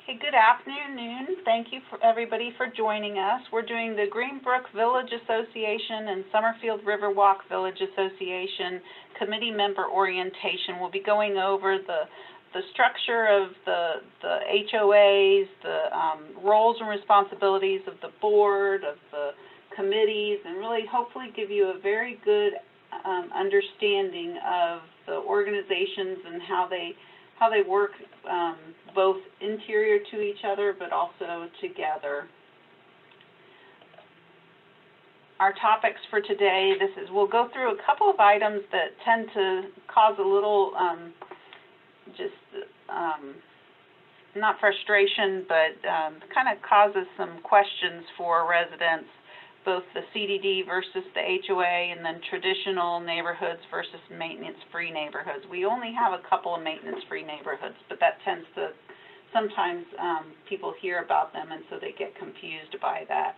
Okay, good afternoon. Thank you for everybody for joining us. We're doing the Greenbrook Village Association and Summerfield Riverwalk Village Association committee member orientation. We'll be going over the structure of the HOAs, the roles and responsibilities of the board, of the committees, and really hopefully give you a very good understanding of the organizations and how they work both interior to each other but also together. Our topics for today, we'll go through a couple of items that tend to cause a little not frustration, but kind of causes some questions for residents, both the CDD versus the HOA, and then traditional neighborhoods versus maintenance-free neighborhoods. We only have a couple of maintenance-free neighborhoods, but that tends to, sometimes people hear about them and so they get confused by that.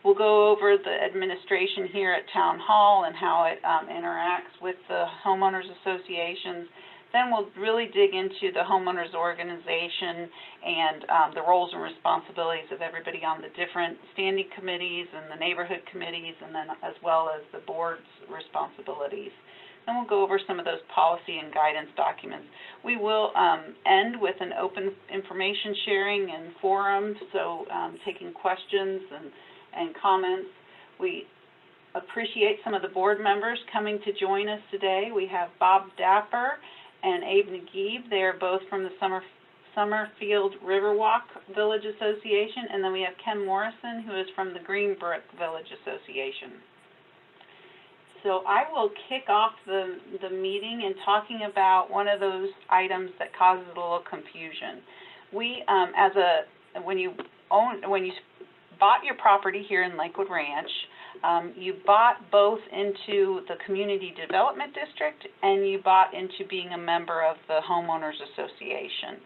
We'll go over the administration here at Town Hall and how it interacts with the homeowners associations. Then we'll really dig into the homeowners organization and the roles and responsibilities of everybody on the different standing committees and the neighborhood committees, and then as well as the board's responsibilities. Then we'll go over some of those policy and guidance documents. We will end with an open information sharing and forum, so taking questions and comments. We appreciate some of the board members coming to join us today. We have Bob Dapper and Abe Naguib. They're both from the Summerfield Riverwalk Village Association, and then we have Ken Morrison, who is from the Greenbrook Village Association. So I will kick off the meeting in talking about one of those items that causes a little confusion. We, when you bought your property here in Lakewood Ranch, you bought both into the Community Development District and you bought into being a member of the Homeowners Association.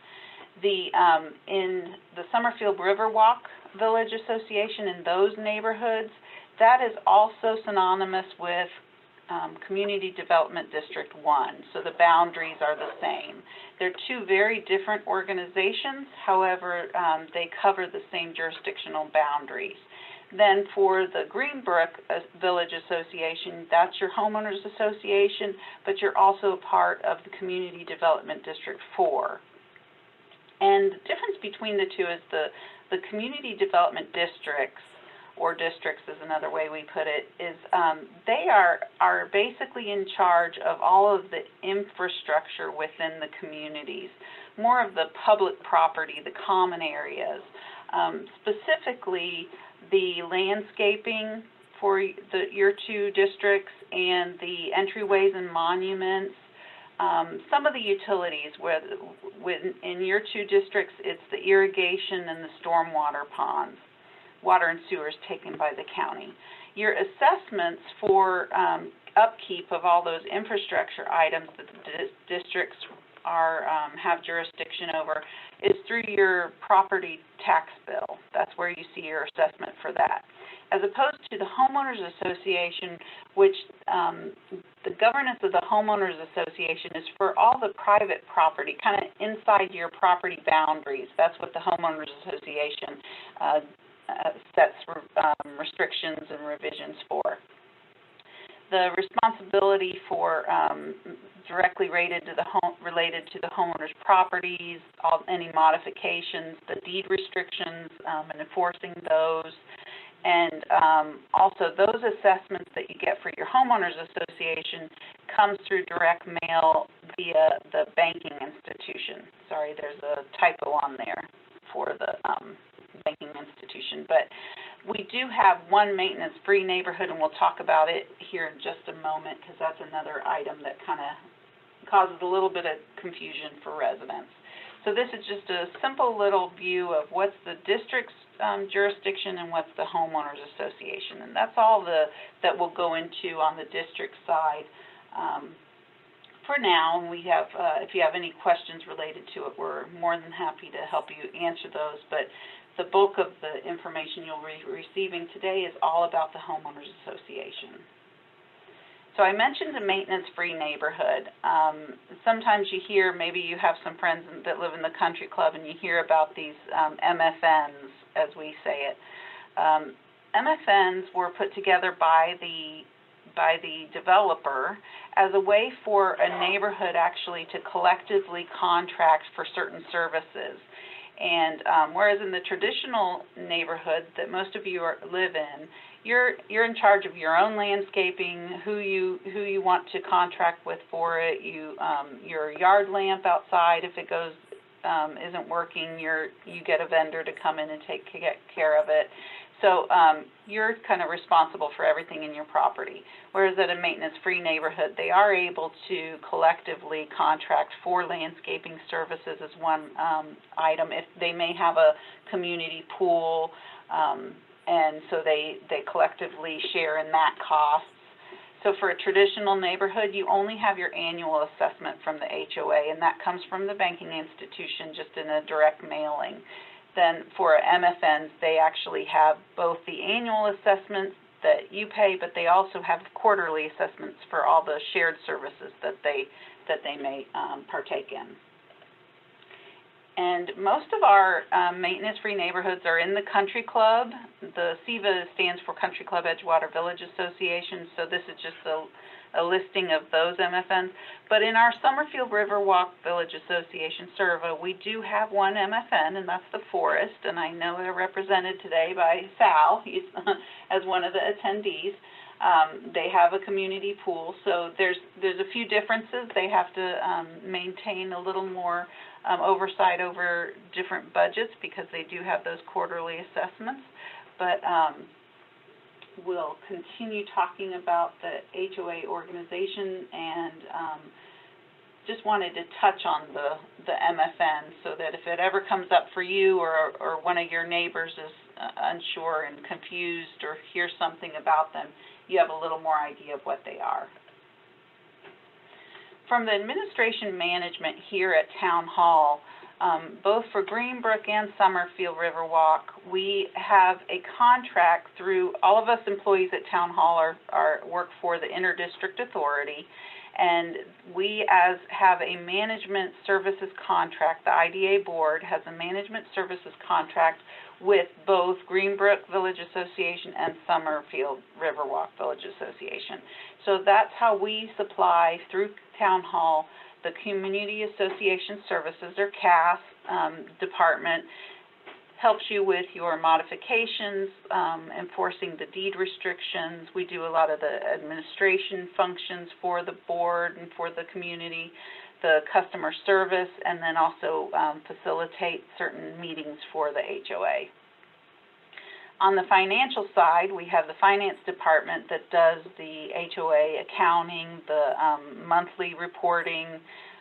In the Summerfield Riverwalk Village Association, in those neighborhoods, that is also synonymous with Community Development District 1, so the boundaries are the same. They're two very different organizations, however, they cover the same jurisdictional boundaries. Then for the Greenbrook Village Association, that's your homeowners association, but you're also a part of the Community Development District 4. And the difference between the two is the community development districts, or districts is another way we put it, is they are basically in charge of all of the infrastructure within the communities, more of the public property, the common areas, specifically the landscaping for your two districts and the entryways and monuments, some of the utilities, in your two districts, it's the irrigation and the stormwater ponds, water and sewers taken by the county. Your assessments for upkeep of all those infrastructure items that the districts have jurisdiction over is through your property tax bill. That's where you see your assessment for that. As opposed to the Homeowners Association, which the governance of the Homeowners Association is for all the private property, kind of inside your property boundaries. That's what the Homeowners Association sets restrictions and revisions for. The responsibility for directly related to the homeowner's properties, any modifications, the deed restrictions, and enforcing those, and also those assessments that you get for your homeowners association comes through direct mail via the banking institution. Sorry, there's a typo on there for the banking institution, but we do have one maintenance-free neighborhood, and we'll talk about it here in just a moment because that's another item that kind of causes a little bit of confusion for residents. So this is just a simple little view of what's the district's jurisdiction and what's the homeowners association, and that's all that we'll go into on the district side for now. And we have, if you have any questions related to it, we're more than happy to help you answer those. But the bulk of the information you'll be receiving today is all about the Homeowners Association. So I mentioned a maintenance-free neighborhood. Sometimes you hear, maybe you have some friends that live in the country club and you hear about these MFNs, as we say it. MFNs were put together by the developer as a way for a neighborhood actually to collectively contract for certain services. And whereas in the traditional neighborhood that most of you live in, you're in charge of your own landscaping, who you want to contract with for it. Your yard lamp outside, if it goes isn't working, you get a vendor to come in and take care of it. So you're kind of responsible for everything in your property. Whereas at a maintenance-free neighborhood, they are able to collectively contract for landscaping services as one item. If they may have a community pool, and so they collectively share in that cost. So for a traditional neighborhood, you only have your annual assessment from the HOA, and that comes from the banking institution just in a direct mailing. Then for MFNs, they actually have both the annual assessments that you pay, but they also have quarterly assessments for all the shared services that they may partake in. And most of our maintenance-free neighborhoods are in the country club. The CEVA stands for Country Club Edgewater Village Association, so this is just a listing of those MFNs. But in our Summerfield Riverwalk Village Association, SRVA, we do have one MFN, and that's the Forest, and I know they're represented today by Sal. He's as one of the attendees. They have a community pool, so there's a few differences. They have to maintain a little more oversight over different budgets because they do have those quarterly assessments. But we'll continue talking about the HOA organization, and just wanted to touch on the MFN so that if it ever comes up for you or one of your neighbors is unsure and confused or hears something about them, you have a little more idea of what they are. From the administration management here at Town Hall, both for Greenbrook and Summerfield Riverwalk, we have a contract through, all of us employees at Town Hall work for the Interdistrict Authority, and we have a management services contract. The IDA board has a management services contract with both Greenbrook Village Association and Summerfield Riverwalk Village Association. So that's how we supply through Town Hall the Community Association Services, or CAS, department. Helps you with your modifications, enforcing the deed restrictions. We do a lot of the administration functions for the board and for the community, the customer service, and then also facilitate certain meetings for the HOA. On the financial side, we have the finance department that does the HOA accounting, the monthly reporting,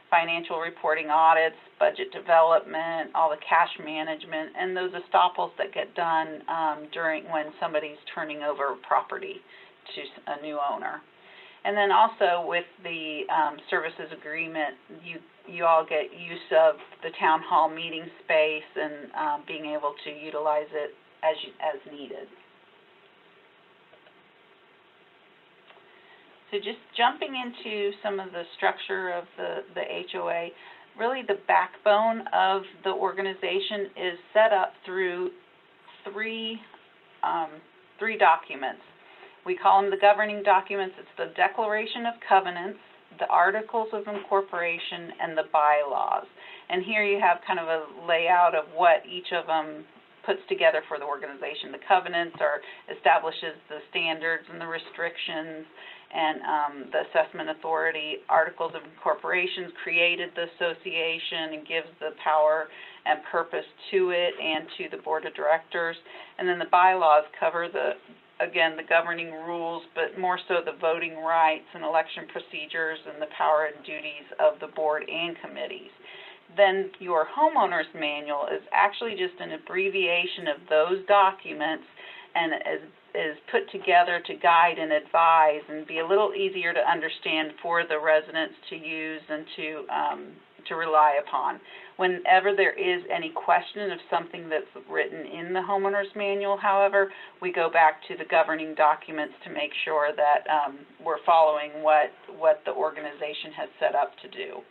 financial reporting audits, budget development, all the cash management, and those estoppels that get done when somebody's turning over property to a new owner. And then also with the services agreement, you all get use of the town hall meeting space and being able to utilize it as needed. So just jumping into some of the structure of the HOA, really the backbone of the organization is set up through three documents. We call them the governing documents. It's the Declaration of Covenants, the Articles of Incorporation, and the bylaws. And here you have kind of a layout of what each of them puts together for the organization. The covenants establishes the standards and the restrictions, and the assessment authority. Articles of Incorporation created the association and gives the power and purpose to it and to the board of directors. And then the bylaws cover again, the governing rules, but more so the voting rights and election procedures and the power and duties of the board and committees. Then your homeowner's manual is actually just an abbreviation of those documents and is put together to guide and advise and be a little easier to understand for the residents to use and to rely upon. Whenever there is any question of something that's written in the homeowner's manual, however, we go back to the governing documents to make sure that we're following what the organization has set up to do.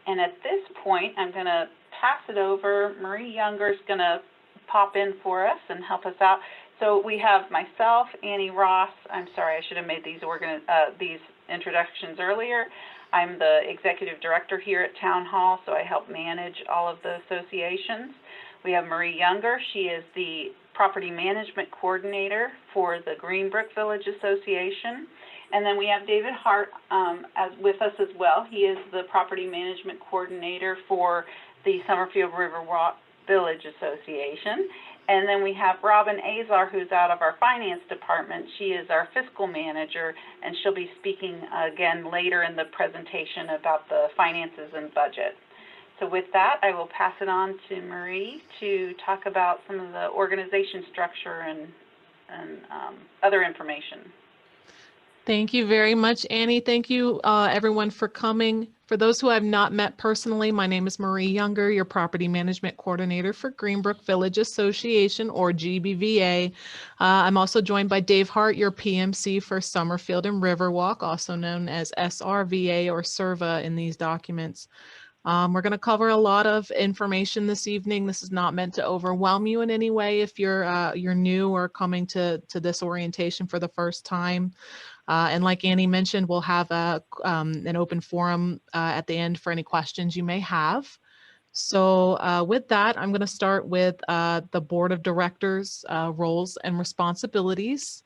And at this point, I'm going to pass it over. Marie Younger is going to pop in for us and help us out. So we have myself, Annie Ross. I'm sorry, I should have made these introductions earlier. I'm the executive director here at Town Hall, so I help manage all of the associations. We have Marie Younger. She is the property management coordinator for the Greenbrook Village Association. And then we have David Hart with us as well. He is the property management coordinator for the Summerfield Riverwalk Village Association. And then we have Robin Azar, who's out of our finance department. She is our fiscal manager, and she'll be speaking again later in the presentation about the finances and budget. So with that, I will pass it on to Marie to talk about some of the organization structure and other information. Thank you very much, Annie. Thank you, everyone, for coming. For those who I've not met personally, my name is Marie Younger, your Property Management Coordinator for Greenbrook Village Association, or GBVA. I'm also joined by Dave Hart, your PMC for Summerfield and Riverwalk, also known as SRVA or SRVA in these documents. We're going to cover a lot of information this evening. This is not meant to overwhelm you in any way if you're new or coming to this orientation for the first time. And like Annie mentioned, we'll have an open forum at the end for any questions you may have. So with that, I'm going to start with the Board of Directors roles and responsibilities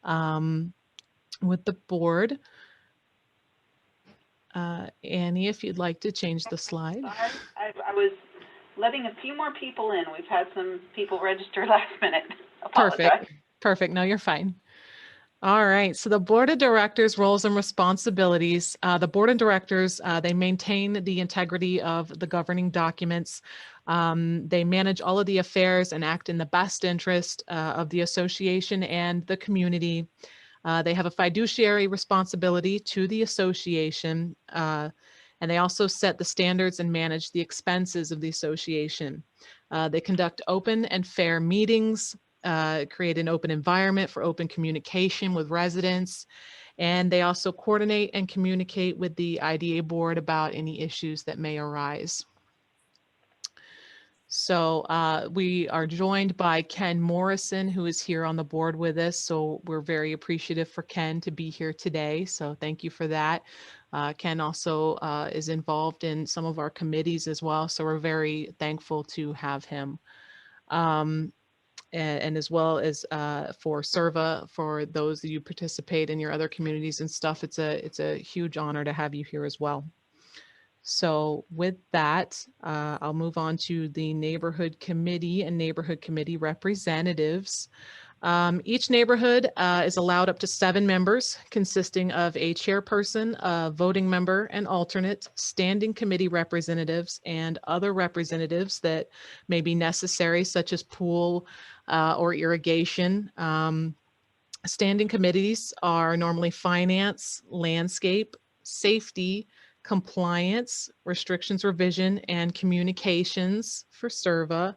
with the board. Annie, if you'd like to change the slide. I was letting a few more people in. We've had some people register last minute. Apologize. Perfect. No, you're fine. All right, so the Board of Directors roles and responsibilities. The Board of Directors, they maintain the integrity of the governing documents. They manage all of the affairs and act in the best interest of the association and the community. They have a fiduciary responsibility to the association, and they also set the standards and manage the expenses of the association. They conduct open and fair meetings, create an open environment for open communication with residents, and they also coordinate and communicate with the IDA board about any issues that may arise. So we are joined by Ken Morrison, who is here on the board with us. So we're very appreciative for Ken to be here today. So thank you for that. Ken also is involved in some of our committees as well. So we're very thankful to have him. And as well as for SRVA, for those that you participate in your other communities and stuff, it's a huge honor to have you here as well. So with that, I'll move on to the neighborhood committee and neighborhood committee representatives. Each neighborhood is allowed up to 7 members, consisting of a chairperson, a voting member, an alternate, standing committee representatives, and other representatives that may be necessary, such as pool or irrigation. Standing committees are normally finance, landscape, safety, compliance, restrictions revision, and communications for SRVA.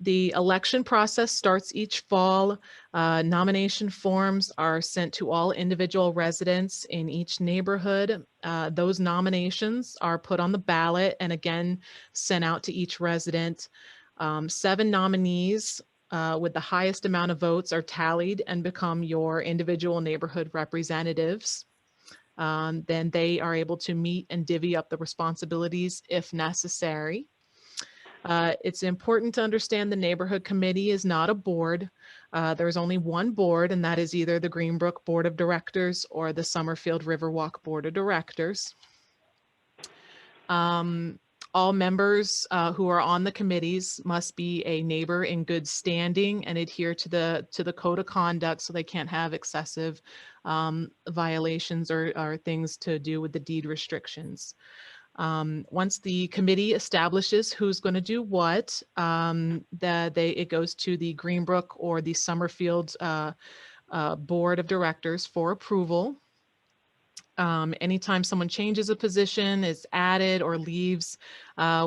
The election process starts each fall. Nomination forms are sent to all individual residents in each neighborhood. Those nominations are put on the ballot and again sent out to each resident. 7 nominees with the highest amount of votes are tallied and become your individual neighborhood representatives. Then they are able to meet and divvy up the responsibilities if necessary. It's important to understand the neighborhood committee is not a board. There's only one board, and that is either the Greenbrook Board of Directors or the Summerfield Riverwalk Board of Directors. All members who are on the committees must be a neighbor in good standing and adhere to the code of conduct, so they can't have excessive violations or things to do with the deed restrictions. Once the committee establishes who's going to do what, it goes to the Greenbrook or the Summerfield board of directors for approval. Anytime someone changes a position, is added or leaves,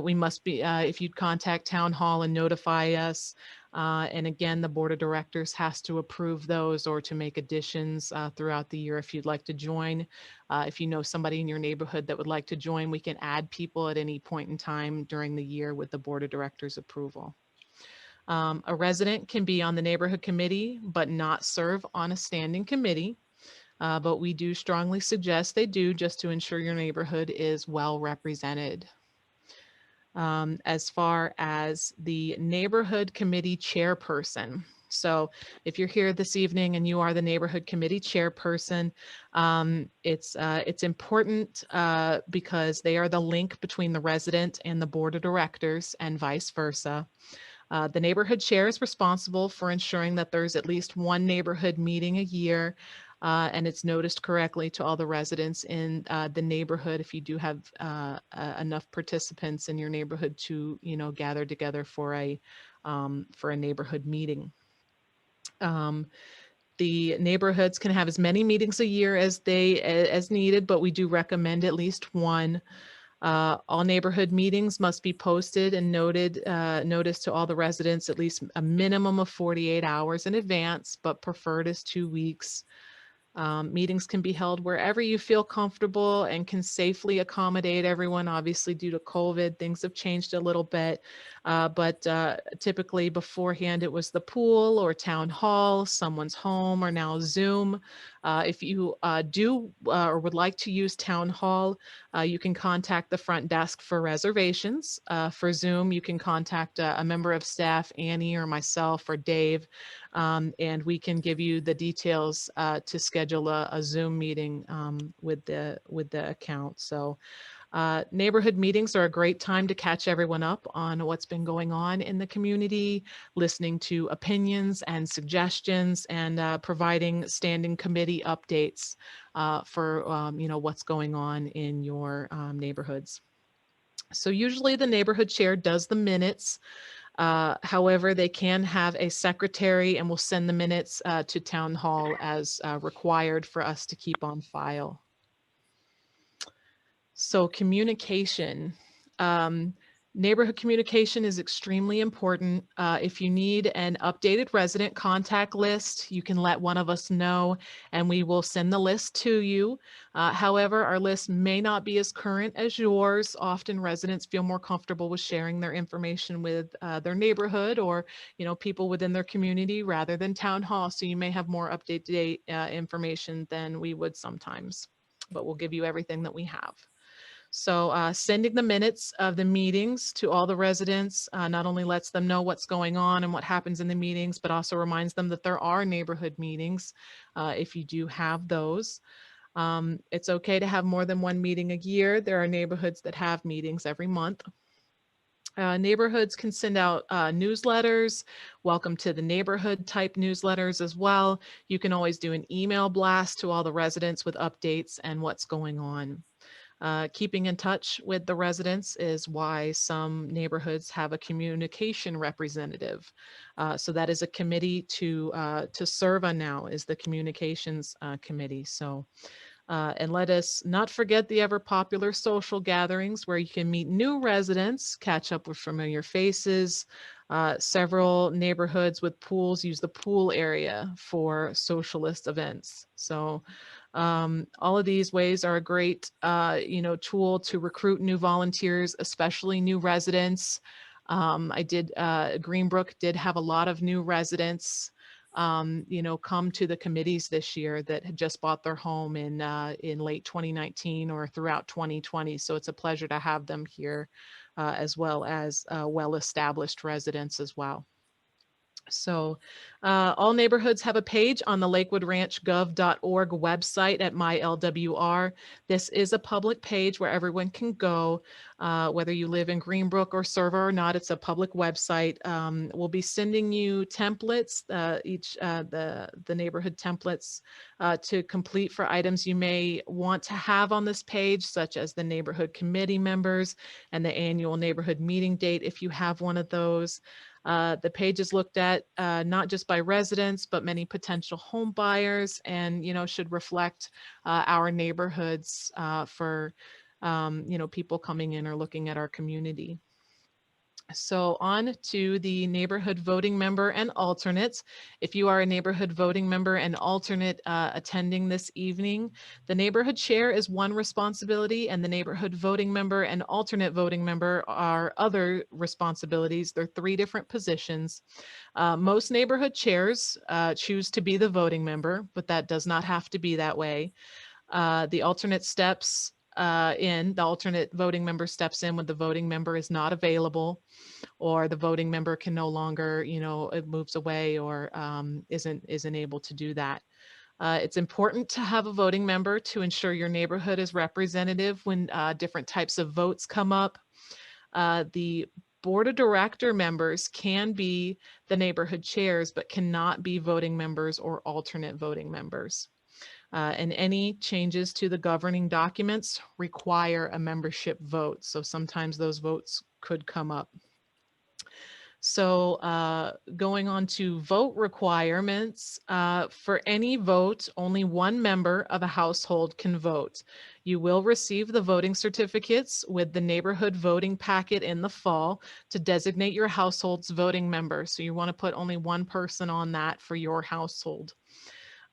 we must be, if you'd contact town hall and notify us. And again, the board of directors has to approve those or to make additions throughout the year if you'd like to join. If you know somebody in your neighborhood that would like to join, we can add people at any point in time during the year with the board of directors approval. A resident can be on the neighborhood committee, but not serve on a standing committee. But we do strongly suggest they do, just to ensure your neighborhood is well represented. As far as the neighborhood committee chairperson. So if you're here this evening and you are the neighborhood committee chairperson, it's important because they are the link between the resident and the board of directors and vice versa. The neighborhood chair is responsible for ensuring that there's at least one neighborhood meeting a year, and it's noticed correctly to all the residents in the neighborhood if you do have enough participants in your neighborhood to, gather together for a neighborhood meeting. The neighborhoods can have as many meetings a year as needed, but we do recommend at least one. All neighborhood meetings must be posted and noticed to all the residents at least a minimum of 48 hours in advance, but preferred is 2 weeks. Meetings can be held wherever you feel comfortable and can safely accommodate everyone. Obviously, due to COVID, things have changed a little bit, but typically beforehand it was the pool or town hall, someone's home, or now Zoom. If you do or would like to use town hall, you can contact the front desk for reservations. For Zoom, you can contact a member of staff, Annie or myself or Dave, and we can give you the details to schedule a Zoom meeting with the account. So neighborhood meetings are a great time to catch everyone up on what's been going on in the community, listening to opinions and suggestions, and providing standing committee updates for what's going on in your neighborhoods. So usually the neighborhood chair does the minutes. However, they can have a secretary and will send the minutes to town hall as required for us to keep on file. So communication. Neighborhood communication is extremely important. If you need an updated resident contact list, you can let one of us know and we will send the list to you. However, our list may not be as current as yours. Often residents feel more comfortable with sharing their information with their neighborhood or people within their community rather than town hall. So you may have more up-to-date information than we would sometimes, but we'll give you everything that we have. So sending the minutes of the meetings to all the residents not only lets them know what's going on and what happens in the meetings, but also reminds them that there are neighborhood meetings if you do have those. It's okay to have more than one meeting a year. There are neighborhoods that have meetings every month. Neighborhoods can send out newsletters, welcome to the neighborhood type newsletters as well. You can always do an email blast to all the residents with updates and what's going on. Keeping in touch with the residents is why some neighborhoods have a communication representative. So that is a committee to SRVA now is the communications committee. So and let us not forget the ever popular social gatherings where you can meet new residents, catch up with familiar faces. Several neighborhoods with pools use the pool area for socialist events. So all of these ways are a great, tool to recruit new volunteers, especially new residents. Greenbrook did have a lot of new residents, come to the committees this year that had just bought their home in late 2019 or throughout 2020. So it's a pleasure to have them here, as well as well-established residents as well. So all neighborhoods have a page on the lakewoodranchgov.org website at MyLWR. This is a public page where everyone can go, whether you live in Greenbrook or SRVA or not. It's a public website. We'll be sending you templates, the neighborhood templates to complete for items you may want to have on this page, such as the neighborhood committee members and the annual neighborhood meeting date if you have one of those. The page is looked at not just by residents, but many potential home buyers, and should reflect our neighborhoods for people coming in or looking at our community. So on to the neighborhood voting member and alternates. If you are a neighborhood voting member and alternate attending this evening, the neighborhood chair is one responsibility, and the neighborhood voting member and alternate voting member are other responsibilities. They're three different positions. Most neighborhood chairs choose to be the voting member, but that does not have to be that way. The alternate steps the alternate voting member steps in when the voting member is not available, or the voting member can no longer, it moves away, or isn't able to do that. It's important to have a voting member to ensure your neighborhood is representative when different types of votes come up. The board of director members can be the neighborhood chairs, but cannot be voting members or alternate voting members. And any changes to the governing documents require a membership vote. So sometimes those votes could come up. So going on to vote requirements, for any vote, only one member of a household can vote. You will receive the voting certificates with the neighborhood voting packet in the fall to designate your household's voting member. So you want to put only one person on that for your household.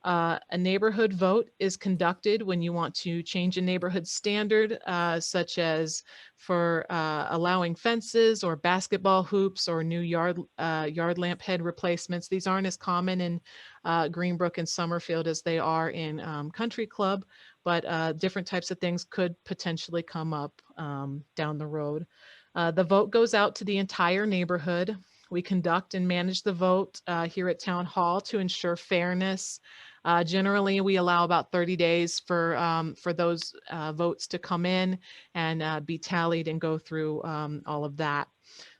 A neighborhood vote is conducted when you want to change a neighborhood standard, such as for allowing fences or basketball hoops or new yard lamp head replacements. These aren't as common in Greenbrook and Summerfield as they are in Country Club, but different types of things could potentially come up down the road. The vote goes out to the entire neighborhood. We conduct and manage the vote here at Town Hall to ensure fairness. Generally, we allow about 30 days for those votes to come in and be tallied and go through all of that.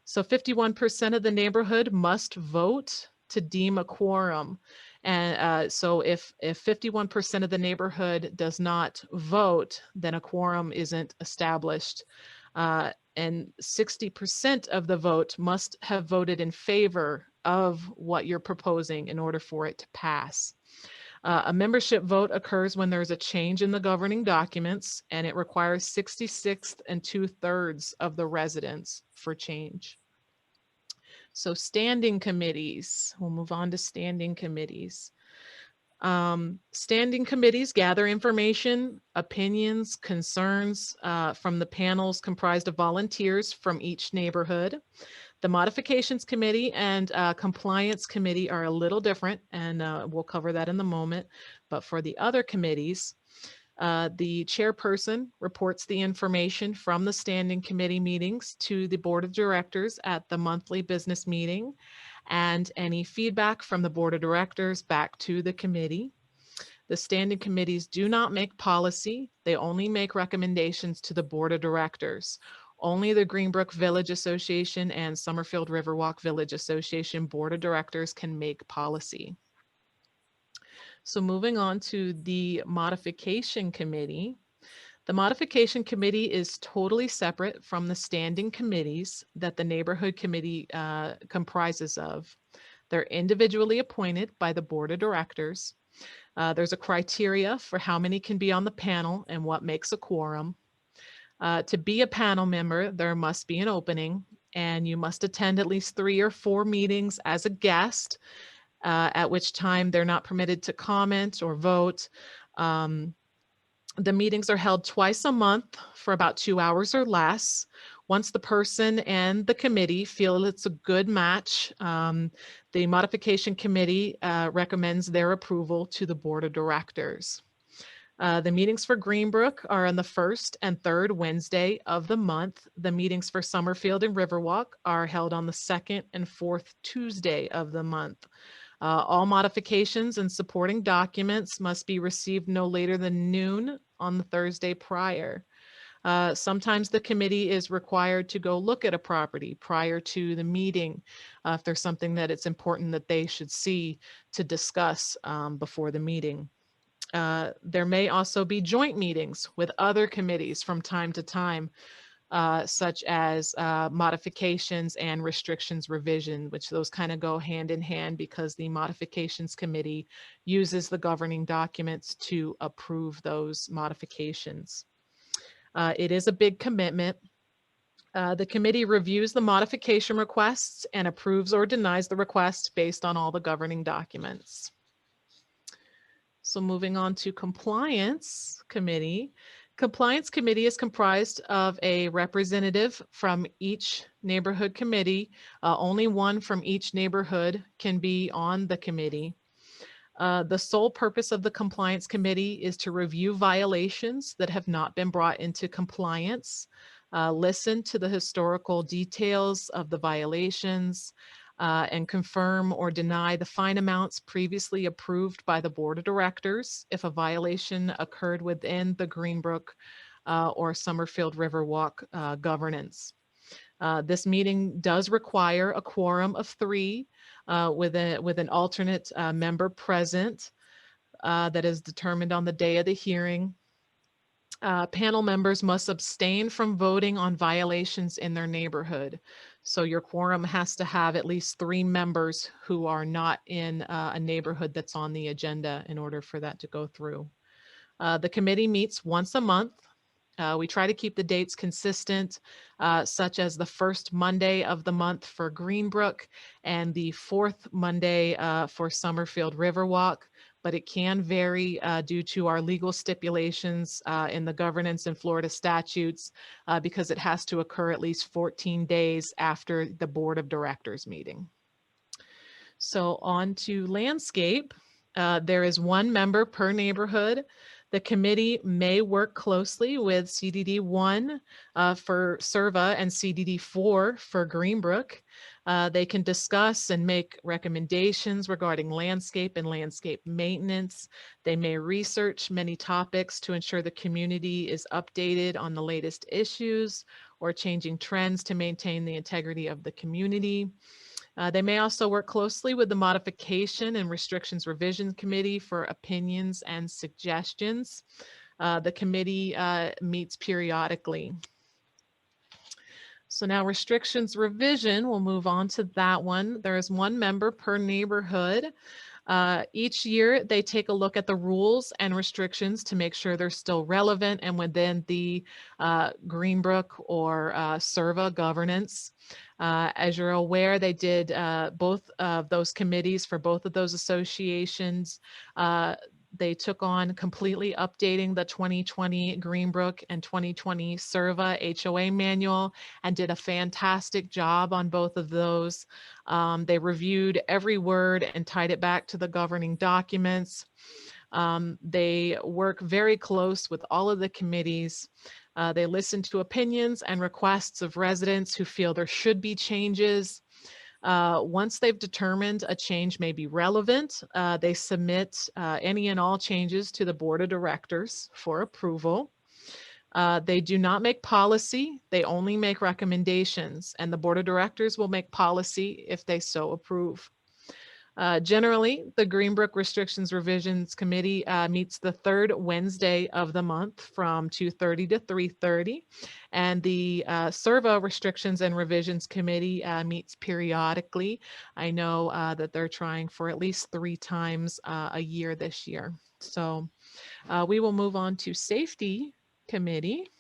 So 51% of the neighborhood must vote to deem a quorum. And so if 51% of the neighborhood does not vote, then a quorum isn't established. And 60% of the vote must have voted in favor of what you're proposing in order for it to pass. A membership vote occurs when there's a change in the governing documents, and it requires 66 2/3 of the residents for change. So standing committees, we'll move on to standing committees. Standing committees gather information, opinions, concerns from the panels comprised of volunteers from each neighborhood. The modifications committee and compliance committee are a little different, and we'll cover that in a moment. But for the other committees, the chairperson reports the information from the standing committee meetings to the board of directors at the monthly business meeting, and any feedback from the board of directors back to the committee. The standing committees do not make policy. They only make recommendations to the board of directors. Only the Greenbrook Village Association and Summerfield Riverwalk Village Association Board of Directors can make policy. So moving on to the Modification Committee. The Modification Committee is totally separate from the standing committees that the Neighborhood Committee comprises of. They're individually appointed by the Board of Directors. There's a criteria for how many can be on the panel and what makes a quorum. To be a panel member, there must be an opening, and you must attend at least 3 or 4 meetings as a guest, at which time they're not permitted to comment or vote. The meetings are held twice a month for about 2 hours or less. Once the person and the committee feel it's a good match, the modification committee recommends their approval to the board of directors. The meetings for Greenbrook are on the first and third Wednesday of the month. The meetings for Summerfield and Riverwalk are held on the second and fourth Tuesday of the month. All modifications and supporting documents must be received no later than noon on the Thursday prior. Sometimes the committee is required to go look at a property prior to the meeting if there's something that it's important that they should see to discuss before the meeting. There may also be joint meetings with other committees from time to time. such as modifications and restrictions revision, which those kind of go hand in hand because the modifications committee uses the governing documents to approve those modifications. It is a big commitment. The committee reviews the modification requests and approves or denies the request based on all the governing documents. So moving on to compliance committee. Compliance committee is comprised of a representative from each neighborhood committee. Only one from each neighborhood can be on the committee. The sole purpose of the compliance committee is to review violations that have not been brought into compliance, listen to the historical details of the violations, and confirm or deny the fine amounts previously approved by the board of directors if a violation occurred within the Greenbrook or Summerfield Riverwalk governance. This meeting does require a quorum of 3 with an alternate member present that is determined on the day of the hearing. Panel members must abstain from voting on violations in their neighborhood. So your quorum has to have at least 3 members who are not in a neighborhood that's on the agenda in order for that to go through. The committee meets once a month. We try to keep the dates consistent, such as the first Monday of the month for Greenbrook and the 4th Monday for Summerfield Riverwalk, but it can vary due to our legal stipulations in the governance and Florida statutes because it has to occur at least 14 days after the Board of Directors meeting. So on to landscape. There is 1 member per neighborhood. The committee may work closely with CDD 1 for SRVA and CDD 4 for Greenbrook. They can discuss and make recommendations regarding landscape and landscape maintenance. They may research many topics to ensure the community is updated on the latest issues or changing trends to maintain the integrity of the community. They may also work closely with the Modification and Restrictions Revision Committee for opinions and suggestions. The committee meets periodically. So now restrictions revision, we'll move on to that one. There is 1 member per neighborhood. Each year, they take a look at the rules and restrictions to make sure they're still relevant and within the Greenbrook or SRVA governance. As you're aware, they did both of those committees for both of those associations. They took on completely updating the 2020 Greenbrook and 2020 SRVA HOA manual and did a fantastic job on both of those. They reviewed every word and tied it back to the governing documents. They work very close with all of the committees. They listen to opinions and requests of residents who feel there should be changes. Once they've determined a change may be relevant, they submit any and all changes to the board of directors for approval. They do not make policy, they only make recommendations, and the board of directors will make policy if they so approve. Generally, the Greenbrook Restrictions Revisions Committee meets the 3rd Wednesday of the month from 2:30 to 3:30, and the SRVA Restrictions and Revisions Committee meets periodically. I know that they're trying for at least 3 times a year this year. So we will move on to Safety Committee.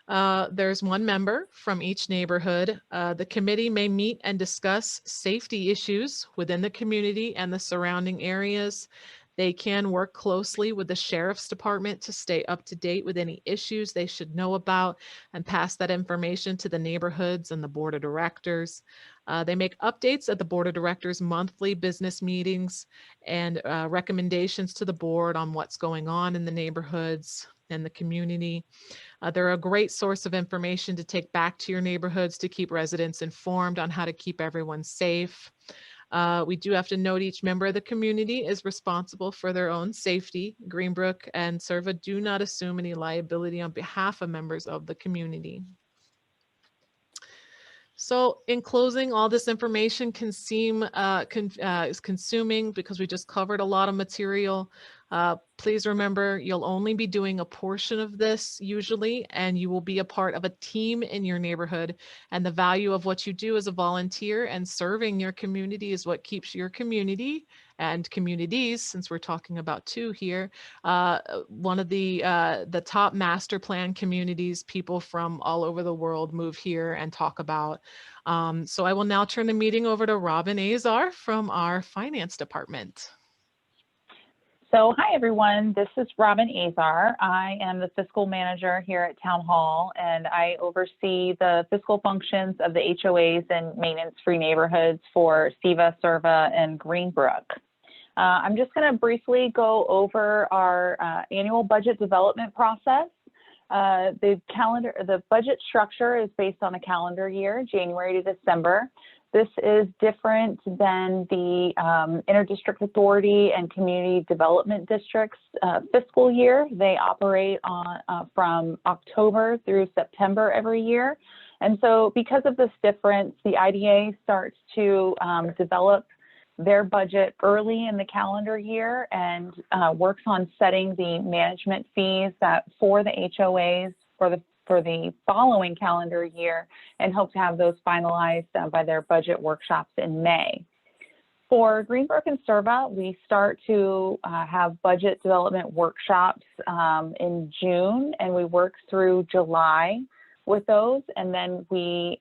There's 1 member from each neighborhood. The committee may meet and discuss safety issues within the community and the surrounding areas. They can work closely with the sheriff's department to stay up to date with any issues they should know about and pass that information to the neighborhoods and the board of directors. They make updates at the board of directors monthly business meetings and recommendations to the board on what's going on in the neighborhoods and the community. They're a great source of information to take back to your neighborhoods to keep residents informed on how to keep everyone safe. We do have to note each member of the community is responsible for their own safety. Greenbrook and SRVA do not assume any liability on behalf of members of the community. So in closing, all this information can seem is consuming because we just covered a lot of material. Please remember, you'll only be doing a portion of this usually, and you will be a part of a team in your neighborhood. And the value of what you do as a volunteer and serving your community is what keeps your community and communities, since we're talking about two here, one of the top master plan communities people from all over the world move here and talk about. So I will now turn the meeting over to Robin Azar from our finance department. So hi, everyone. This is Robin Azar. I am the fiscal manager here at Town Hall, and I oversee the fiscal functions of the HOAs and maintenance-free neighborhoods for SRVA, SRVA, and Greenbrook. I'm just going to briefly go over our annual budget development process. The budget structure is based on a calendar year, January to December. This is different than the interdistrict authority and community development districts fiscal year. They operate on from October through September every year. And so because of this difference, the IDA starts to develop their budget early in the calendar year and works on setting the management fees for the HOAs for the following calendar year, and hope to have those finalized by their budget workshops in May. For Greenbrook and SRVA, we start to have budget development workshops in June, and we work through July with those, and then we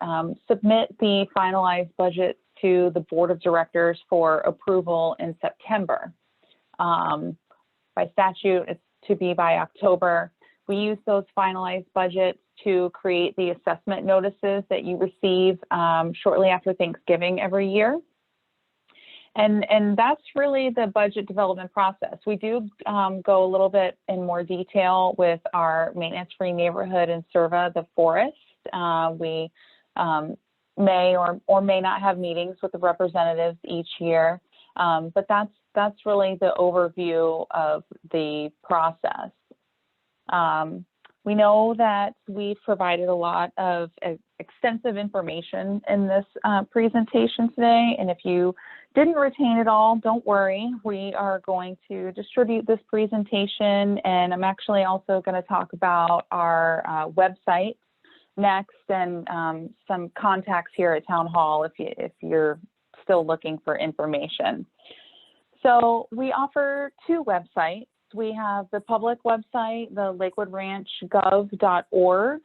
submit the finalized budget to the board of directors for approval in September. By statute, it's to be by October. We use those finalized budgets to create the assessment notices that you receive shortly after Thanksgiving every year. And that's really the budget development process. We do go a little bit in more detail with our maintenance-free neighborhood in SRVA, the Forest. We may or may not have meetings with the representatives each year, but that's really the overview of the process. We know that we've provided a lot of extensive information in this presentation today, and if you didn't retain it all, don't worry. We are going to distribute this presentation, and I'm actually also going to talk about our website next, and some contacts here at Town Hall if you're still looking for information. So we offer two websites. We have the public website, the lakewoodranchgov.org,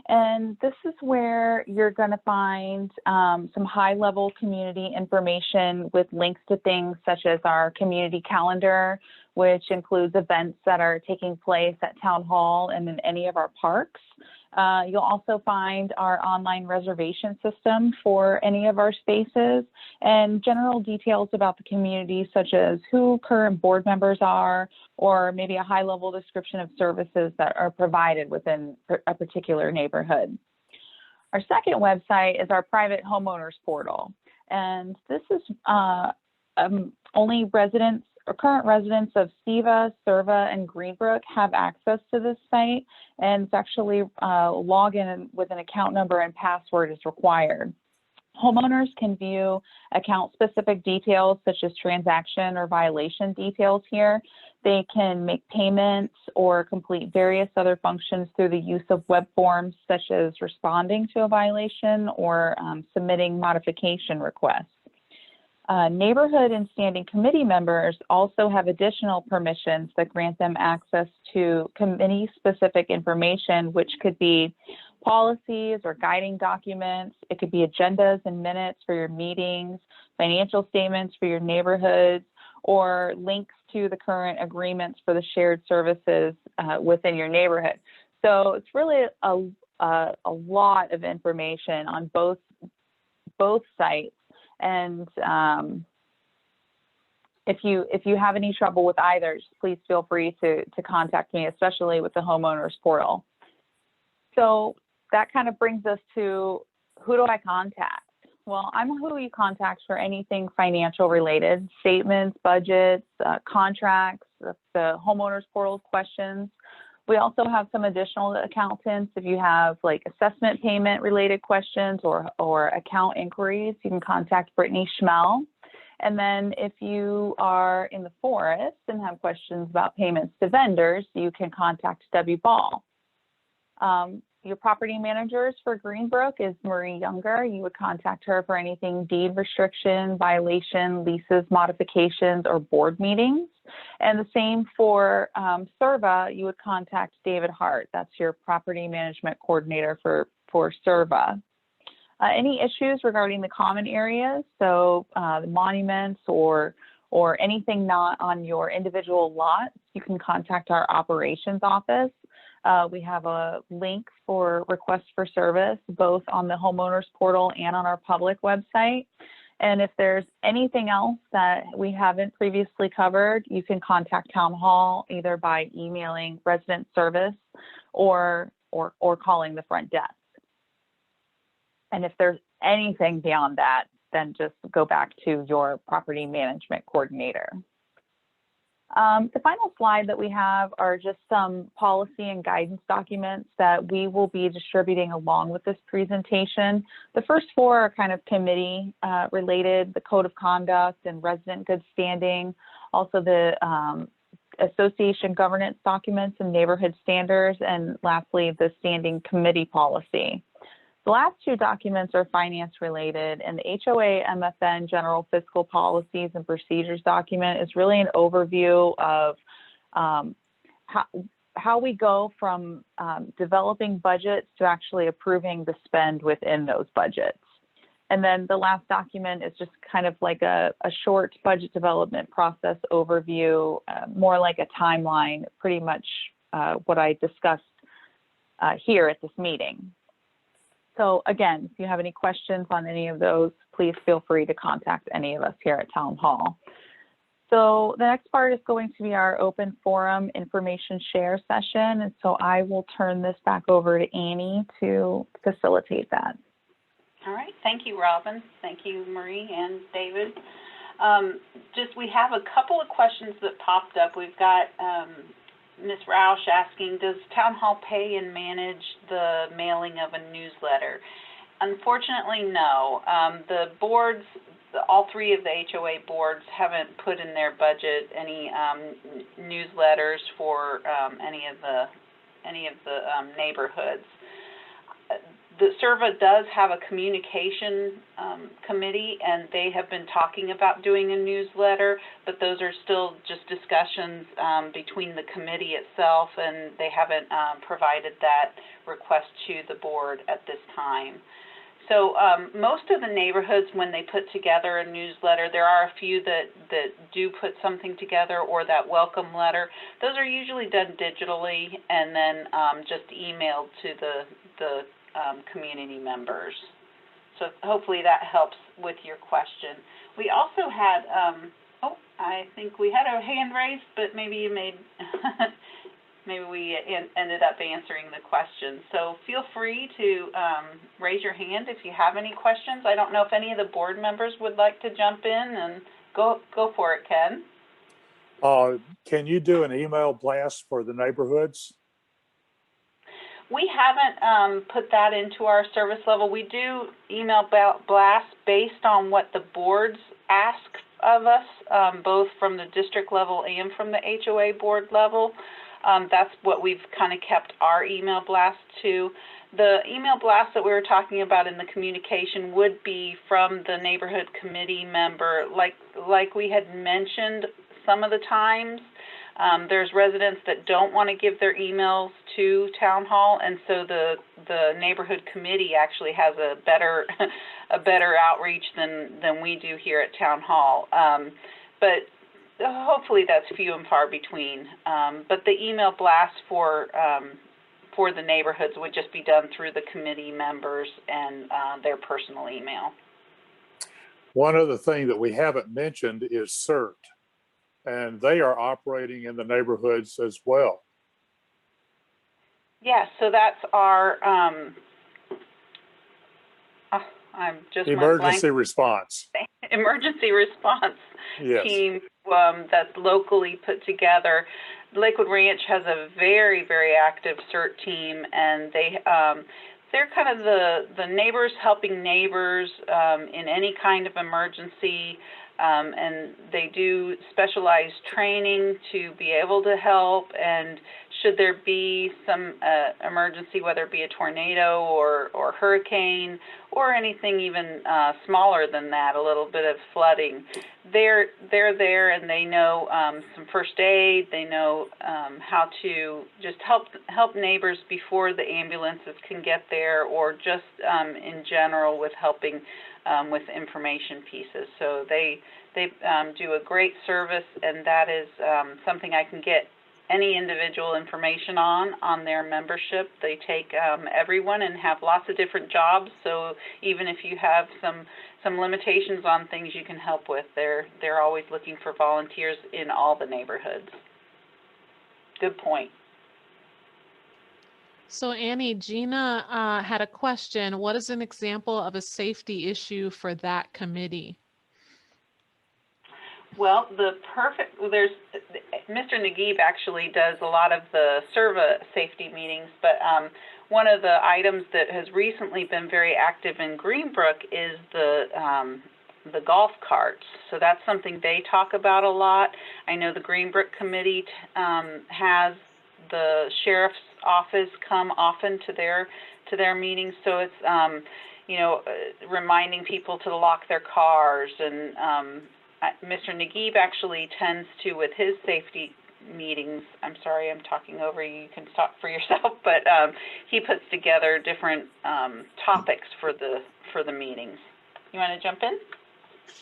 and this is where you're going to find some high-level community information with links to things such as our community calendar, which includes events that are taking place at Town Hall and in any of our parks. You'll also find our online reservation system for any of our spaces, and general details about the community, such as who current board members are, or maybe a high-level description of services that are provided within a particular neighborhood. Our second website is our private homeowners portal, and this is only residents or current residents of SRVA, SRVA, and Greenbrook have access to this site, and it's actually login with an account number and password is required. Homeowners can view account-specific details such as transaction or violation details here. They can make payments or complete various other functions through the use of web forms, such as responding to a violation or submitting modification requests. Neighborhood and standing committee members also have additional permissions that grant them access to committee-specific information, which could be policies or guiding documents. It could be agendas and minutes for your meetings, financial statements for your neighborhoods, or links to the current agreements for the shared services within your neighborhood. So it's really a lot of information on both sites. And if you have any trouble with either, please feel free to contact me, especially with the homeowners portal. So that kind of brings us to, who do I contact? Well, I'm who you contact for anything financial related, statements, budgets, contracts, the homeowners portal questions. We also have some additional accountants. If you have like assessment payment related questions or account inquiries, you can contact Brittany Schmel. And then if you are in the forest and have questions about payments to vendors, you can contact Debbie Ball. Your property managers for Greenbrook is Marie Younger. You would contact her for anything deed restriction, violation, leases, modifications, or board meetings. And the same for SRVA, you would contact David Hart. That's your property management coordinator for SRVA. Any issues regarding the common areas, so the monuments or anything not on your individual lots, you can contact our operations office. We have a link for requests for service, both on the homeowners portal and on our public website. And if there's anything else that we haven't previously covered, you can contact Town Hall either by emailing resident service or calling the front desk. And if there's anything beyond that, then just go back to your property management coordinator. The final slide that we have are just some policy and guidance documents that we will be distributing along with this presentation. The first four are kind of committee related, the code of conduct and resident good standing, also the association governance documents and neighborhood standards, and lastly, the standing committee policy. The last two documents are finance related, and the HOA MFN General Fiscal Policies and Procedures document is really an overview of how we go from developing budgets to actually approving the spend within those budgets. And then the last document is just kind of like a short budget development process overview, more like a timeline, pretty much what I discussed here at this meeting. So again, if you have any questions on any of those, please feel free to contact any of us here at Town Hall. So the next part is going to be our open forum information share session. And so I will turn this back over to Annie to facilitate that. All right, thank you, Robin. Thank you, Marie and David. We have a couple of questions that popped up. We've got Ms. Roush asking, does Town Hall pay and manage the mailing of a newsletter? Unfortunately, no. The boards, all three of the HOA boards haven't put in their budget any newsletters for any of the neighborhoods. The SRVA does have a communication committee, and they have been talking about doing a newsletter, but those are still just discussions between the committee itself, and they haven't provided that request to the board at this time. So most of the neighborhoods, when they put together a newsletter, there are a few that do put something together, or that welcome letter. Those are usually done digitally and then just emailed to the community members. So hopefully that helps with your question. We also had, I think we had a hand raised, but maybe you made, maybe we ended up answering the question. So feel free to raise your hand if you have any questions. I don't know if any of the board members would like to jump in, and go for it, Ken. Can you do an email blast for the neighborhoods? We haven't put that into our service level. We do email blasts based on what the boards ask of us, both from the district level and from the HOA board level. That's what we've kind of kept our email blast to. The email blast that we were talking about in the communication would be from the neighborhood committee member. Like we had mentioned some of the times, there's residents that don't want to give their emails to Town Hall, and so the neighborhood committee actually has a better outreach than we do here at Town Hall. But hopefully that's few and far between. But the email blast for the neighborhoods would just be done through the committee members and their personal email. One other thing that we haven't mentioned is CERT, and they are operating in the neighborhoods as well. Yeah, so that's our emergency response. Emergency response Yes. team that's locally put together. Lakewood Ranch has a very, very active CERT team, and they're kind of the neighbors helping neighbors in any kind of emergency. And they do specialized training to be able to help, and should there be some emergency, whether it be a tornado or hurricane or anything even smaller than that, a little bit of flooding, they're there, and they know some first aid. They know how to just help neighbors before the ambulances can get there, or just in general with helping with information pieces. So they do a great service, and that is something I can get any individual information on their membership. They take everyone and have lots of different jobs, so even if you have some limitations on things you can help with, they're always looking for volunteers in all the neighborhoods. Good point. So Annie, Gina had a question. What is an example of a safety issue for that committee? Well, there's Mr. Naguib actually does a lot of the SRVA safety meetings, but one of the items that has recently been very active in Greenbrook is the golf carts. So that's something they talk about a lot. I know the Greenbrook committee has the sheriff's office come often to their meetings, so it's reminding people to lock their cars, and Mr. Naguib actually tends to, with his safety meetings, I'm sorry, I'm talking over you, you can talk for yourself, but he puts together different topics for the meetings. You want to jump in?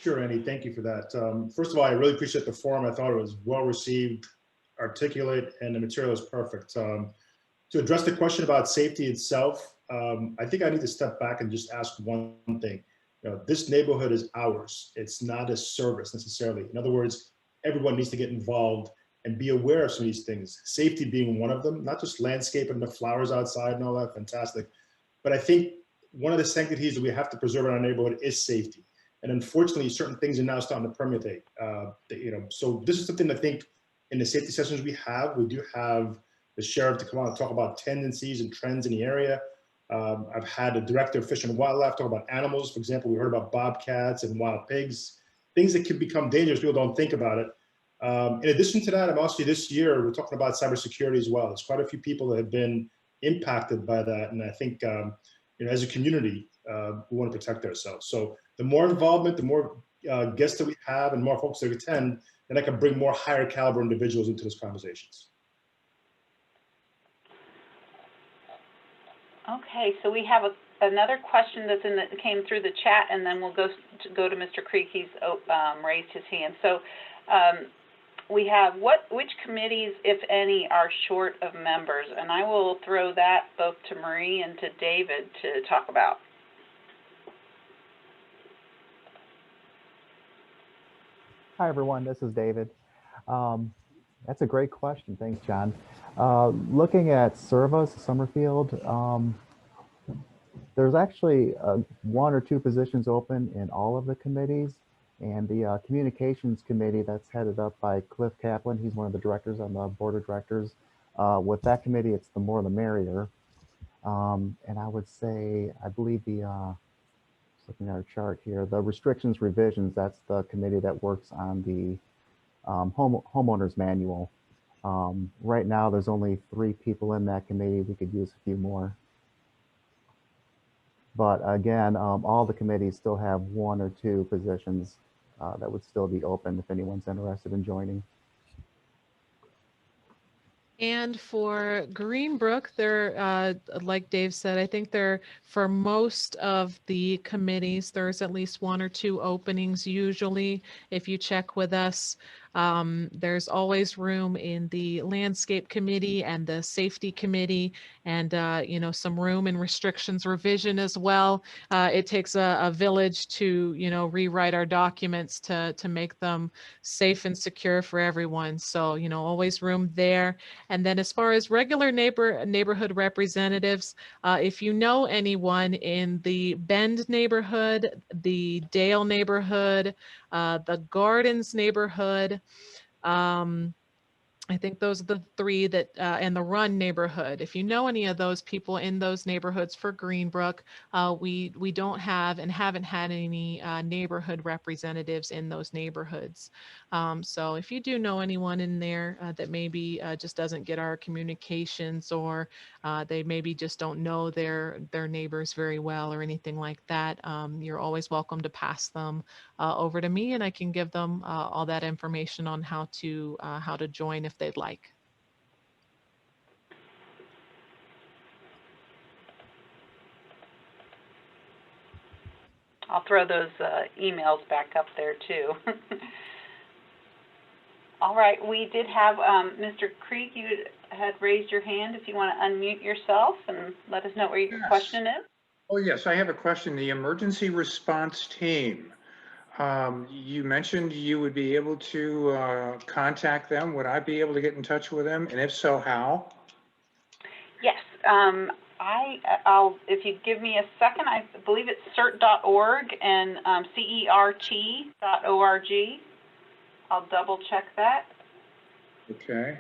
Sure, Annie, thank you for that. First of all, I really appreciate the forum. I thought it was well received, articulate, and the material is perfect. To address the question about safety itself, I think I need to step back and just ask one thing. This neighborhood is ours. It's not a service necessarily. In other words, everyone needs to get involved and be aware of some of these things. Safety being one of them, not just landscape and the flowers outside and all that, fantastic. But I think one of the sanctities that we have to preserve in our neighborhood is safety. And unfortunately, certain things are now starting to permeate. So this is something I think in the safety sessions we do have the sheriff to come out and talk about tendencies and trends in the area. I've had the director of Fish and Wildlife talk about animals. For example, we heard about bobcats and wild pigs, things that can become dangerous. People don't think about it. In addition to that, I'm also this year, we're talking about cybersecurity as well. There's quite a few people that have been impacted by that. And I think, as a community, we want to protect ourselves. So the more involvement, the more guests that we have and more folks that attend, then I can bring more higher caliber individuals into those conversations. Okay, so we have another question that came through the chat, and then we'll go to Mr. Creek. He's raised his hand. So we have which committees, if any, are short of members? And I will throw that both to Marie and to David to talk about. Hi, everyone. This is David. That's a great question. Thanks, John. Looking at SRVA, Summerfield, there's actually 1 or 2 positions open in all of the committees. And the communications committee that's headed up by Cliff Kaplan, he's one of the directors on the board of directors. With that committee, it's the more the merrier. And I would say, I believe looking at our chart here, the restrictions revisions, that's the committee that works on the homeowner's manual. Right now, there's only 3 people in that committee. We could use a few more. But again, all the committees still have 1 or 2 positions that would still be open if anyone's interested in joining. And for Greenbrook, they're, like Dave said, I think for most of the committees, there's at least 1 or 2 openings usually. If you check with us, there's always room in the landscape committee and the safety committee, and some room in restrictions revision as well. It takes a village to rewrite our documents to make them safe and secure for everyone. So always room there. And then as far as regular neighborhood representatives, if you know anyone in the Bend neighborhood, the Dale neighborhood, the Gardens neighborhood, I think those are the three that, and the Run neighborhood. If you know any of those people in those neighborhoods for Greenbrook, we don't have and haven't had any neighborhood representatives in those neighborhoods. So if you do know anyone in there that maybe just doesn't get our communications, or they maybe just don't know their neighbors very well or anything like that, you're always welcome to pass them over to me, and I can give them all that information on how to join if they'd like. I'll throw those emails back up there too. All right, we did have Mr. Krieg, you had raised your hand. If you want to unmute yourself and let us know what your question is. Oh, yes, I have a question. The emergency response team, you mentioned you would be able to contact them. Would I be able to get in touch with them? And if so, how? Yes, I'll, if you give me a second, I believe it's cert.org and cert.org. I'll double check that. Okay.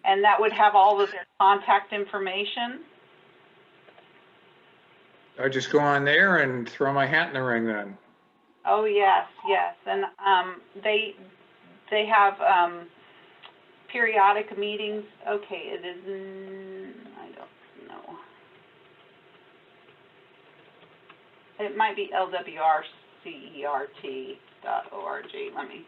And that would have all of their contact information. I just go on there and throw my hat in the ring then. Oh, yes, yes. And they have periodic meetings. Okay, it is, I don't know. It might be lwrcert.org. Let me.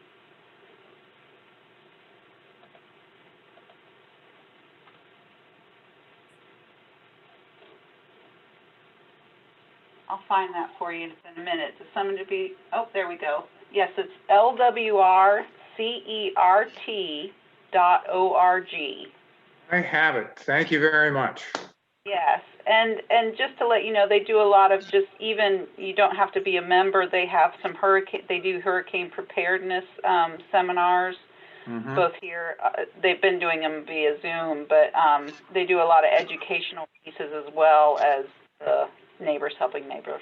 I'll find that for you in a minute. Does someone to be, oh, there we go. Yes, it's lwrcert.org. I have it. Thank you very much. Yes, and just to let you know, they do a lot of just even, you don't have to be a member. They have some they do hurricane preparedness seminars, both here. They've been doing them via Zoom, but they do a lot of educational pieces as well as the neighbors helping neighbors.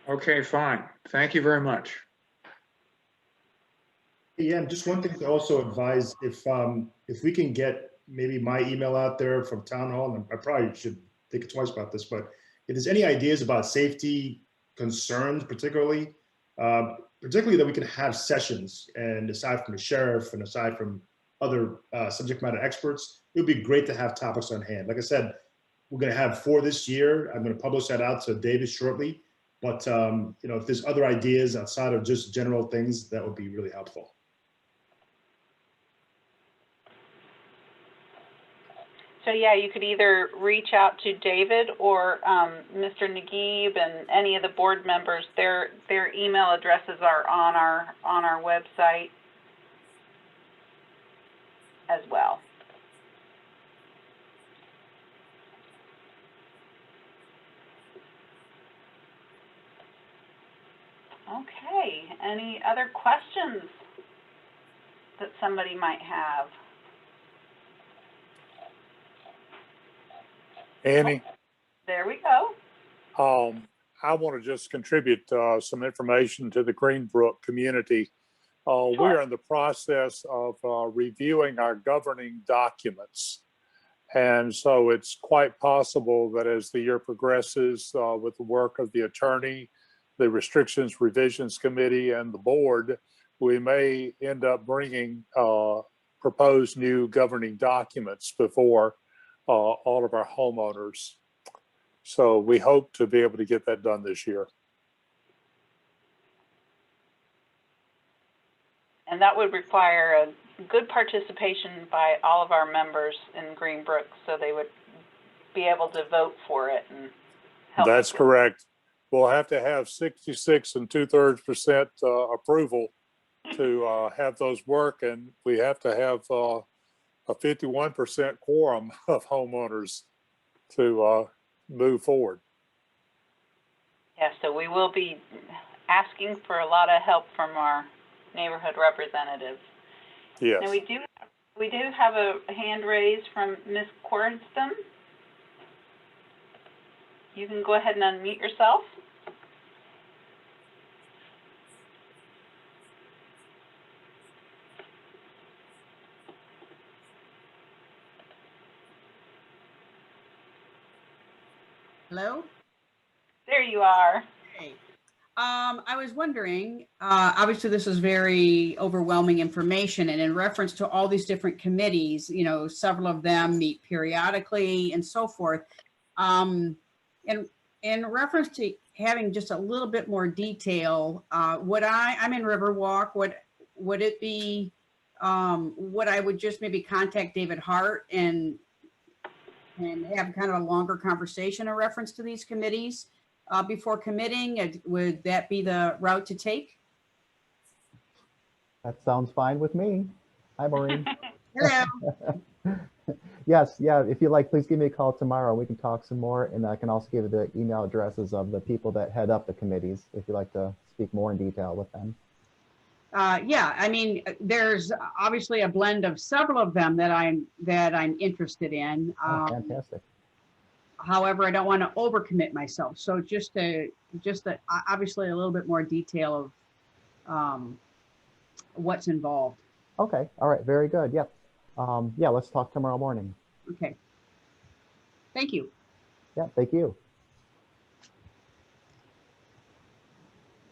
Okay, fine. Thank you very much. Yeah, and just one thing to also advise, if we can get maybe my email out there from town hall, and I probably should think twice about this, but if there's any ideas about safety concerns, particularly that we can have sessions, and aside from the sheriff and aside from other subject matter experts, it would be great to have topics on hand. Like I said, we're going to have 4 this year. I'm going to publish that out to David shortly. But you know, if there's other ideas outside of just general things, that would be really helpful. So yeah, you could either reach out to David or Mr. Naguib and any of the board members. Their email addresses are on our website as well. Okay, any other questions that somebody might have? Annie? There we go. I want to just contribute some information to the Greenbrook community. Sure. We are in the process of reviewing our governing documents. And so it's quite possible that as the year progresses with the work of the attorney, the Restrictions Revisions Committee, and the board, we may end up bringing proposed new governing documents before all of our homeowners. So we hope to be able to get that done this year. And that would require a good participation by all of our members in Greenbrook, so they would be able to vote for it and help. That's correct. We'll have to have 66 2/3% approval to have those work, and we have to have a 51% quorum of homeowners to move forward. Yeah, so we will be asking for a lot of help from our neighborhood representatives. Yes. Now we do have a hand raised from Ms. Cornston. You can go ahead and unmute yourself. Hello? There you are. Hey. I was wondering, obviously this is very overwhelming information, and in reference to all these different committees, you know, several of them meet periodically and so forth. And in reference to having just a little bit more detail, I'm in Riverwalk, would it be, would I would just maybe contact David Hart and have kind of a longer conversation in reference to these committees before committing? Would that be the route to take? That sounds fine with me. Hi, Maureen. Hello. Yes, yeah, if you like, please give me a call tomorrow. We can talk some more, and I can also give you the email addresses of the people that head up the committees if you'd like to speak more in detail with them. Yeah, I mean, there's obviously a blend of several of them that I'm interested in. Oh, fantastic. However, I don't want to overcommit myself. So just obviously a little bit more detail of what's involved. Okay, all right, very good. Yep. Yeah, let's talk tomorrow morning. Okay. Thank you. Yeah, thank you.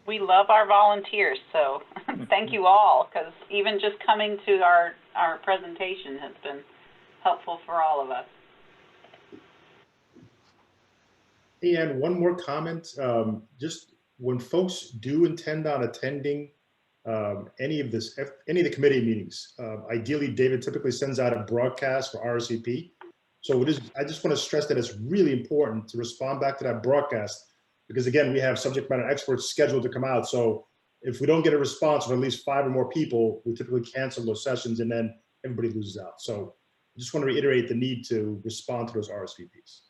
We love our volunteers, so thank you all, because even just coming to our presentation has been helpful for all of us. And one more comment, just when folks do intend on attending any of the committee meetings, ideally David typically sends out a broadcast for RSVP. So I just want to stress that it's really important to respond back to that broadcast, because again, we have subject matter experts scheduled to come out. So if we don't get a response from at least 5 or more people, we typically cancel those sessions and then everybody loses out. So I just want to reiterate the need to respond to those RSVPs.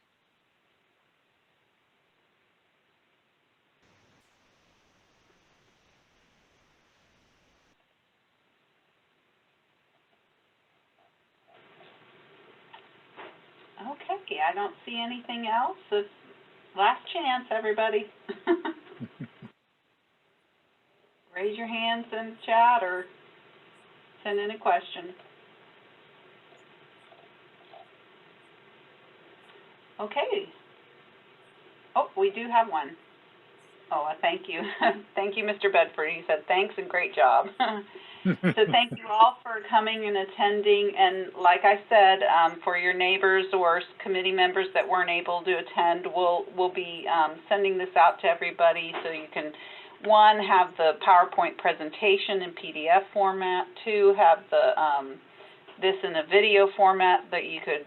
Okay, I don't see anything else. It's last chance, everybody. Raise your hands in chat or send in a question. Okay. Oh, we do have one. Oh, thank you. Thank you, Mr. Bedford. He said, thanks and great job. So thank you all for coming and attending. And like I said, for your neighbors or committee members that weren't able to attend, we'll be sending this out to everybody so you can, 1, have the PowerPoint presentation in PDF format, 2, have the this in a video format that you could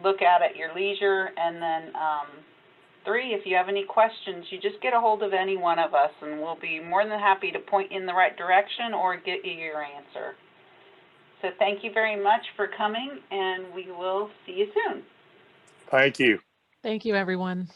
look at your leisure, and then 3, if you have any questions, you just get a hold of any one of us, and we'll be more than happy to point you in the right direction or get you your answer. So thank you very much for coming, and we will see you soon. Thank you. Thank you, everyone.